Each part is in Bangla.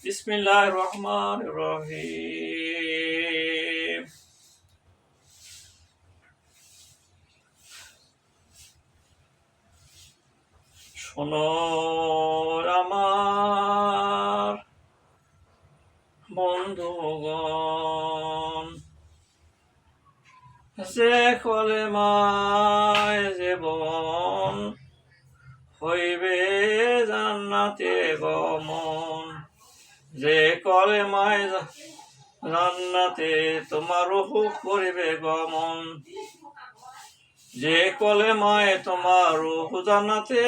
বিসমিল্লাহির রহমানির রহিম। শোনো আমার বন্ধুগণ, যে কলেমায় জীবন হইবে জান্নাতে গমন, যে কলেমায় জান্নাতে তোমার রূহ করিবে গমন, যে কলেমায় তোমার রূহ জান্নাতে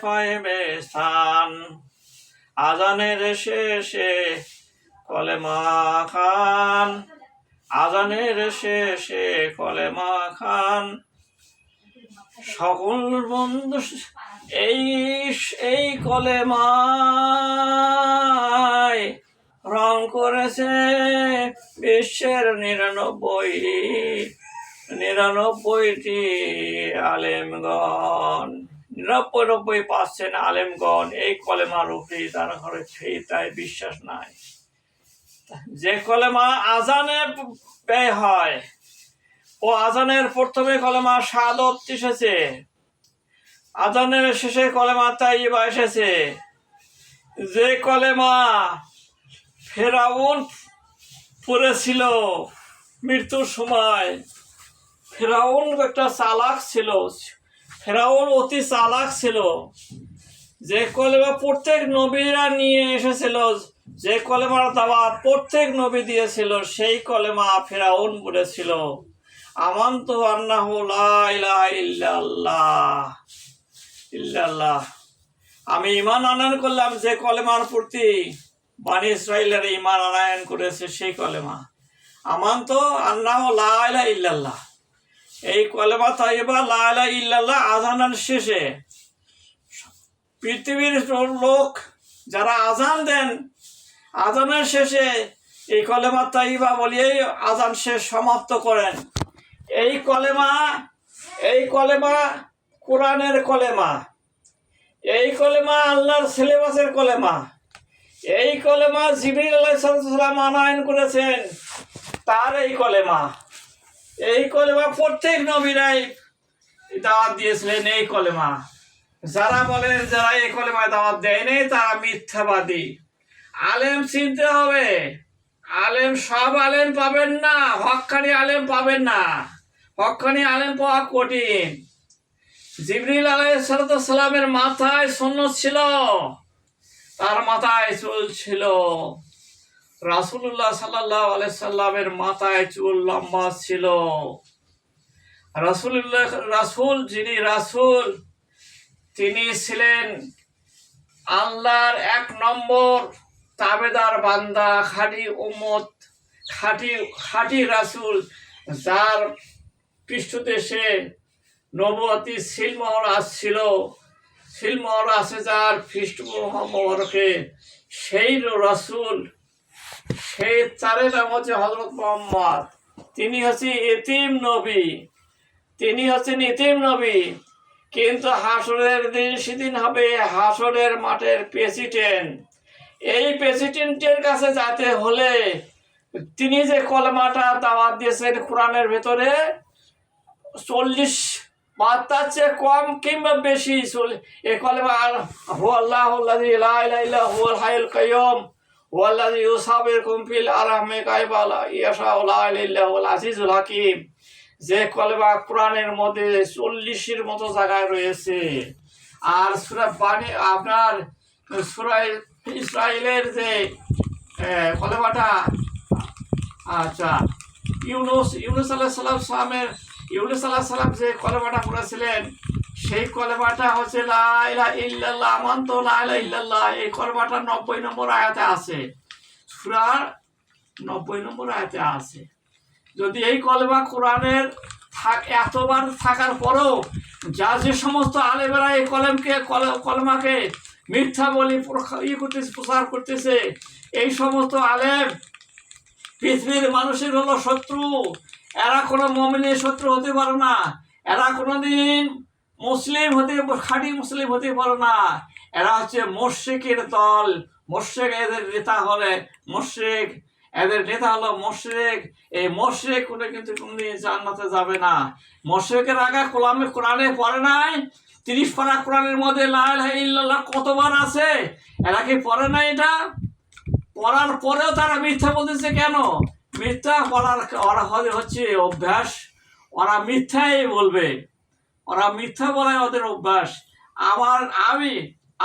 পাইবে স্থান। আজানের শেষে কলেমা খান, আজানের শেষে কলেমা খান। সকল বন্ধু এই কলেমায় রং করেছে বিশ্বের 99টি আলেমগণ। 99% আলেমগণ এই কলেমার উপরেই তারা ঘরে তাই বিশ্বাস নাই। যে কলেমা আজানে ব্যয় হয়, ও আজানের প্রথমে কলেমা শাহাদাত এসেছে, আজানের শেষে কলেমা তাইয়্যিবা এসেছে। যে কলেমা ফেরাউন পড়েছিল মৃত্যুর সময়, ফেরাউন একটা চালাক ছিল, ফেরাউন অতি চালাক ছিল। যে কলেমা প্রত্যেক নবীরা নিয়ে এসেছিল, যে কলেমার দাওয়াত প্রত্যেক নবী দিয়েছিল, সেই কলেমা ফেরাউন বলেছিল, আমানতু আন্নাহু লা ইলাহা ইল্লাল্লাহ। আমি ঈমান আনয়ন করলাম যে কলেমার প্রতি বনী ইসরাঈলের ঈমান আনয়ন করেছে, সেই কলেমা আমানতু আন্নাহু লা ইলাহা ইল্লাল্লাহ। এই কলেমা তাইয়্যিবা লা ইলাহা ইল্লাল্লাহ আজানের শেষে পৃথিবীর লোক যারা আজান দেন, আজানের শেষে এই কলেমা তাইয়্যিবা বলিয়েই আজান শেষ সমাপ্ত করেন। এই কলেমা কোরআনের কলেমা, এই কলেমা আল্লাহর সিলেবাসের কলেমা, এই কলেমা জিবরিল আলাইহিস সালাম আনয়ন করেছেন, তার এই কলেমা। এই কলেমা প্রত্যেক নবীরাই দাওয়াত দিয়েছিলেন এই কলেমা। যারা বলেন যারা এই কলেমায় দাওয়াত দেয়নি তারা মিথ্যাবাদী। আলেম চিনতে হবে, আলেম সব আলেম পাবেন না, হক্কানি আলেম পাবেন না, হক্কানি আলেম পাওয়া কঠিন। জিবরিল আলাইহিস সালামের মাথায় সুন্নত ছিল, তার মাথায় চুল ছিল। রাসূলুল্লাহ সাল্লাল্লাহু আলাইহি সাল্লামের মাথায় চুল লম্বা ছিল। যিনি রাসূল তিনি ছিলেন আল্লাহর 1 নম্বর তাবেদার বান্দা, খাঁটি উম্মত, খাঁটি রাসূল, যার পৃষ্ঠদেশে নবুয়তি সিলমোহর আসছিল, সিলমোহর আছে যার পৃষ্ঠমোহরকে, সেই রাসূল, সেই তারে নাম হচ্ছে হযরত মুহাম্মদ। তিনি হচ্ছে ইতিম নবী, তিনি হচ্ছেন ইতিম নবী। কিন্তু হাসরের দিন সেদিন হবে হাসরের মাঠের প্রেসিডেন্ট। এই প্রেসিডেন্টের কাছে যেতে হলে তিনি যে কলেমাটা দাওয়াত দিয়েছেন কোরআনের ভেতরে 40 বা তার চেয়ে কম কিংবা বেশি এই কলেমা হুয়াল্লাহুল্লাযী লা ইলাহা ইল্লা হুয়াল হাইয়ুল কাইয়্যুম ওয়াল্লাযী ইউসাবিরকুম ফিল আরহামি কাইফা ইয়াশাউ লা ইলাহা ইল্লা হুয়াল আজিজুল হাকীম। যে কলেমা কোরআনের মধ্যে 40-এর মতো জায়গায় রয়েছে। আর আপনার সূরা ইসরাঈলের যে কলেমাটা, আচ্ছা, ইউনূস আলাইহিস সালাম যে কলেমাটা পড়েছিলেন, সেই কলেমাটা হচ্ছে লা ইলাহা ইল্লাল্লাহ, আমানতু লা ইলাহা ইল্লাল্লাহ। এই কলেমাটা 90 নম্বর আয়াতে আছে, সূরার 90 নম্বর আয়াতে আছে। যদি এই কলেমা কোরআনের এতবার থাকার পরেও যে সমস্ত আলেমেরা এই কলেমাকে মিথ্যা বলি প্রচার করতেছে, এই সমস্ত আলেম পৃথিবীর মানুষের হলো শত্রু। এরা কোনো মুমিনের শত্রু হতে পারে না, এরা কোনোদিন খাঁটি মুসলিম হতে পারে না। এরা হচ্ছে মুশরিকের দল, মুশরিক এদের নেতা হলে মুশরিক, এদের নেতা হলো মুশরিক। এই মুশরিক করে কিন্তু কোনদিন জান্নাতে যাবে না। মুশরিকের আগে কোরআনে পড়ে নাই? 30 পারা কোরআনের মধ্যে লা ইলাহা ইল্লাল্লাহ কতবার আছে? এরা কি পড়ে নাই? এটা পড়ার পরেও তারা মিথ্যা বলতেছে কেন? মিথ্যা বলার ওরা হচ্ছে অভ্যাস, ওরা মিথ্যাই বলবে, ওরা মিথ্যা বলায় ওদের অভ্যাস। আমি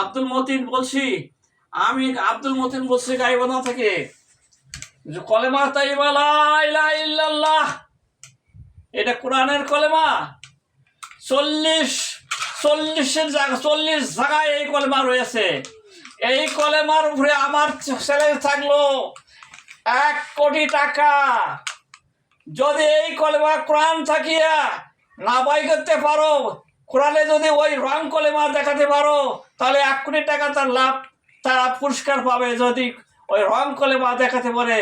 আব্দুল মতিন বলছি গাইবান্ধা থেকে, যে কলেমা তাইয়্যিবা লা ইলাহা ইল্লাল্লাহ এটা কোরআনের কলেমা। 40 জায়গায় এই কলেমা রয়েছে। এই কলেমার উপরে আমার চ্যালেঞ্জ থাকলো 1 কোটি টাকা। যদি এই কলেমা কোরআন থাকিয়া না বাই করতে পারো, কোরআনে যদি ওই রং কলেমা দেখাতে পারো, তাহলে 1 কোটি টাকা তার লাভ, তারা পুরস্কার পাবে। যদি ওই রং কলেমা দেখাতে পারে,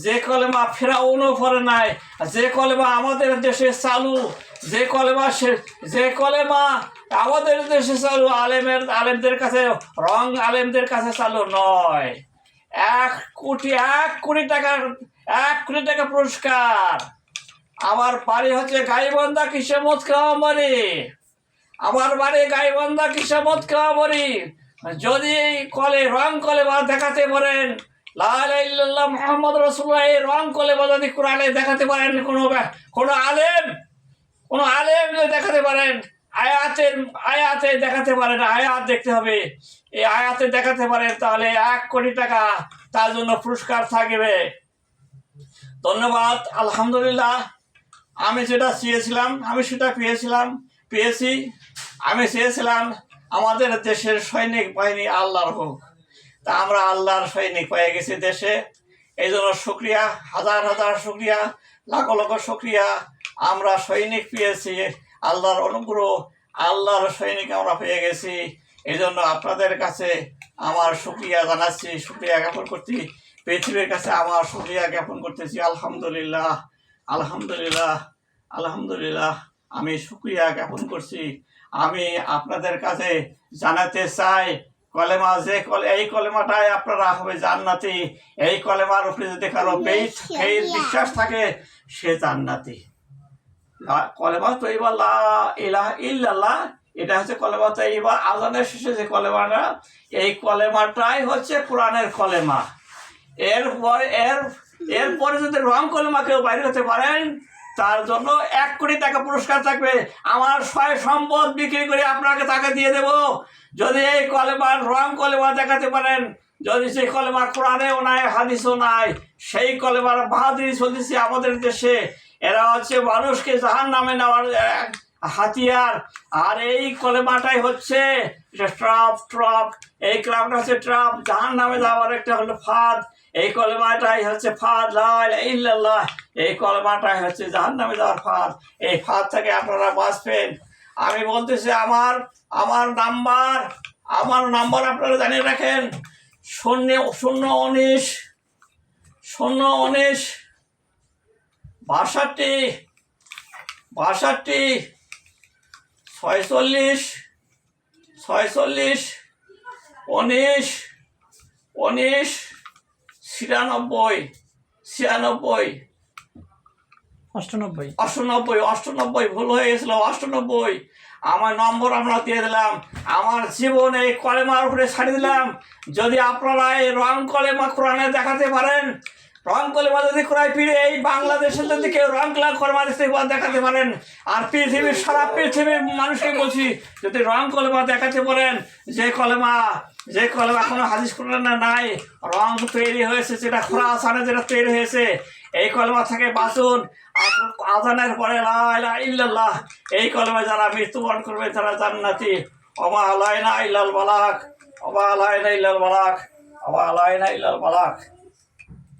যে কলেমা ফেরাউনও পড়ে নাই, যে কলেমা আমাদের দেশে চালু, যে কলেমা আমাদের দেশে চালু, আলেমদের কাছে, রং আলেমদের কাছে চালু নয়। 1 কোটি টাকা পুরস্কার। আমার বাড়ি হচ্ছে গাইবান্ধা কিসমত খাওয়ামারি, যদি রং কলেমা দেখাতে পারেন, লা ইলাহা ইল্লাল্লাহ মুহাম্মদ রাসূলুল্লাহ এই রং কলেমা যদি কোরআনে দেখাতে পারেন, কোনো আলেম যদি দেখাতে পারেন, আয়াতে দেখাতে পারেন, আয়াত দেখতে হবে, এই আয়াতে দেখাতে পারেন, তাহলে 1 কোটি টাকা তার জন্য পুরস্কার থাকবে। ধন্যবাদ। আলহামদুলিল্লাহ, আমি যেটা চেয়েছিলাম আমি সেটা পেয়েছি। আমি চেয়েছিলাম আমাদের দেশের সৈনিক বাহিনী আল্লাহর হোক, তা আমরা আল্লাহর সৈনিক পেয়ে গেছি দেশে। এই জন্য শুকরিয়া, হাজার শুকরিয়া, লাখ শুকরিয়া। আমরা সৈনিক পেয়েছি, আল্লাহর অনুগ্রহ, আল্লাহর সৈনিক আমরা পেয়ে গেছি। এই জন্য আপনাদের কাছে আমার শুকরিয়া জানাচ্ছি, শুকরিয়া জ্ঞাপন করছি, পৃথিবীর কাছে আমার শুকরিয়া জ্ঞাপন করতেছি। আলহামদুলিল্লাহ আমি শুকরিয়া জ্ঞাপন করছি। আমি আপনাদের কাছে জানাতে চাই, এই কলেমাটাই আপনারা হবে জান্নাতি। এই কলেমার উপরে যদি কারো বিশ্বাস থাকে, সে জান্নাতি। কলেমা তাইয়্যিবা লা ইলাহা ইল্লাল্লাহ এটা হচ্ছে কলেমা তাইয়্যিবা। আযানের শেষে যে কলেমাটা, এই কলেমাটাই হচ্ছে কোরআনের কলেমা। এরপরে যদি রং কলেমা কেউ বাইরে হতে পারেন, তার জন্য 1 কোটি টাকা পুরস্কার থাকবে। আমার সয় সম্পদ বিক্রি করে আপনাকে তাকে দিয়ে দেব, যদি এই কলেমার রং কলেমা দেখাতে পারেন। যদি সেই কলেমা কোরআনেও নাই, হাদিসও নাই, সেই কলেমার বাহাদুরি চলতেছে আমাদের দেশে। এরা হচ্ছে মানুষকে জাহান্নামে নেওয়ার হাতিয়ার। আর এই কলেমাটাই হচ্ছে ট্রাপ, এই কলেমাটা হচ্ছে ট্রাপ, জাহান্নামে যাওয়ার একটা হলো ফাঁদ। এই কলেমাটাই হচ্ছে ফাঁদ, লা ইলাহা ইল্লাল্লাহ এই কলেমাটাই হচ্ছে জাহান্নামে যাওয়ার ফাঁদ। এই ফাঁদ থেকে আপনারা বাঁচবেন। আমি বলতেছি, আমার নাম্বার আপনারা জানিয়ে রাখেন, 019 62 46 19 19 96 98 ভুল হয়ে গেছিল, 98 আমার নম্বর আমরা দিয়ে দিলাম। আমার জীবন এই কলেমার উপরে ছাড়িয়ে দিলাম। যদি আপনারা এই রং কলেমা কোরআনে দেখাতে পারেন, রং কলেমা যদি এই বাংলাদেশের যদি কেউ রং কলেমা দেখাতে পারেন, আর সারা পৃথিবীর মানুষকে বলছি, যদি রং কলেমা দেখাতে পারেন, যে কলেমা কোনো হাদিস কোরআনে নাই, রং তৈরি হয়েছে, যেটা খোরাসানে যেটা তৈরি হয়েছে, এই কলেমা থেকে বাঁচুন। আযানের পরে লা ইলাহা ইল্লাল্লাহ এই কলেমা যারা মৃত্যুবরণ করবে, তারা জান্নাতি। ওমা আলাইনা ইল্লাল বালাগ।